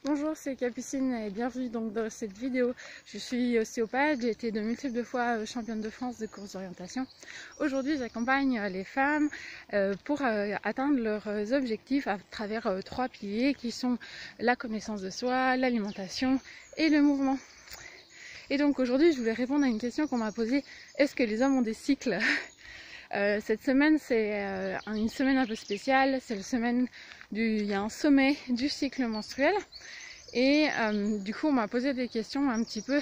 Bonjour, c'est Capucine et bienvenue donc dans cette vidéo. Je suis ostéopathe, j'ai été de multiples fois championne de France de course d'orientation. Aujourd'hui, j'accompagne les femmes pour atteindre leurs objectifs à travers trois piliers qui sont la connaissance de soi, l'alimentation et le mouvement. Et donc aujourd'hui, je voulais répondre à une question qu'on m'a posée. Est-ce que les hommes ont des cycles? Cette semaine, c'est une semaine un peu spéciale. C'est la semaine il y a un sommet du cycle menstruel. Et du coup, on m'a posé des questions un petit peu.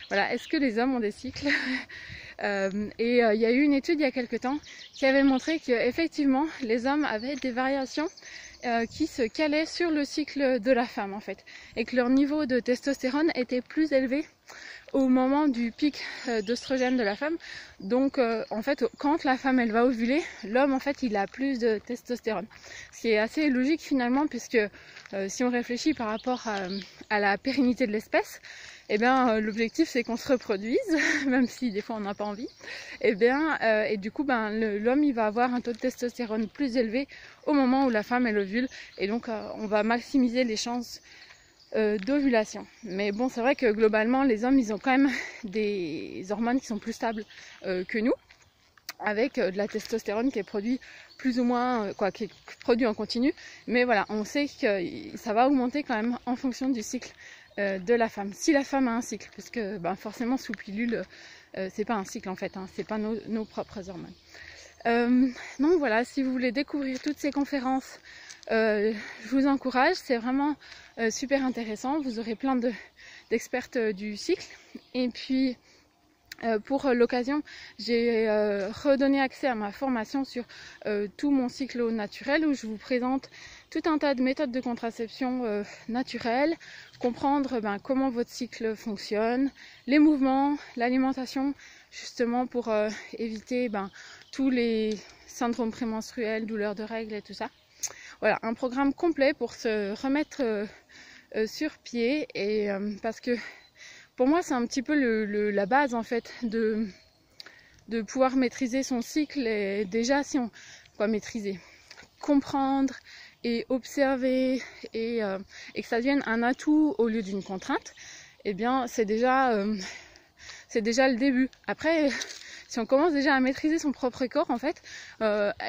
Voilà, est-ce que les hommes ont des cycles? Il y a eu une étude il y a quelques temps qui avait montré qu'effectivement, les hommes avaient des variations qui se calaient sur le cycle de la femme en fait, et que leur niveau de testostérone était plus élevé au moment du pic d'œstrogène de la femme. Donc en fait, quand la femme elle va ovuler, l'homme en fait il a plus de testostérone. Ce qui est assez logique finalement, puisque si on réfléchit par rapport à la pérennité de l'espèce, eh bien l'objectif c'est qu'on se reproduise, même si des fois on n'a pas envie. Et du coup l'homme il va avoir un taux de testostérone plus élevé au moment où la femme elle ovule, et donc on va maximiser les chances d'ovulation. Mais bon, c'est vrai que globalement les hommes ils ont quand même des hormones qui sont plus stables que nous, avec de la testostérone qui est produite plus ou moins, qui est produit en continu, mais voilà, on sait que ça va augmenter quand même en fonction du cycle de la femme, si la femme a un cycle, parce que forcément sous pilule c'est pas un cycle en fait, hein, c'est pas nos propres hormones. Donc voilà, si vous voulez découvrir toutes ces conférences, je vous encourage, c'est vraiment super intéressant. Vous aurez plein d'expertes du cycle. Et puis pour l'occasion, j'ai redonné accès à ma formation sur tout mon cycle au naturel, où je vous présente tout un tas de méthodes de contraception naturelles, comprendre comment votre cycle fonctionne, les mouvements, l'alimentation, justement pour éviter tous les syndromes prémenstruels, douleurs de règles et tout ça. Voilà, un programme complet pour se remettre sur pied, et parce que pour moi c'est un petit peu la base en fait de pouvoir maîtriser son cycle. Et déjà si on maîtriser, comprendre et observer, et que ça devienne un atout au lieu d'une contrainte, eh bien c'est déjà le début. Après si on commence déjà à maîtriser son propre corps en fait,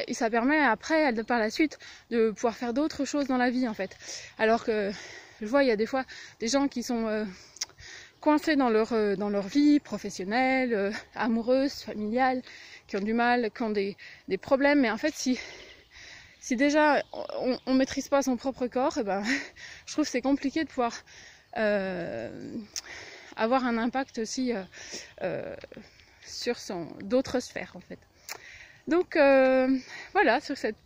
et ça permet après par la suite de pouvoir faire d'autres choses dans la vie en fait. Alors que je vois il y a des fois des gens qui sont coincés dans leur vie professionnelle, amoureuse, familiale, qui ont du mal, qui ont des problèmes, mais en fait si déjà on maîtrise pas son propre corps, je trouve que c'est compliqué de pouvoir avoir un impact aussi sur d'autres sphères en fait. Donc voilà, sur cette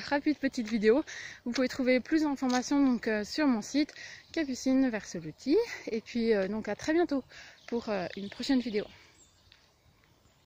rapide petite vidéo, vous pouvez trouver plus d'informations donc sur mon site Capucine Verseluti, et puis donc à très bientôt pour une prochaine vidéo.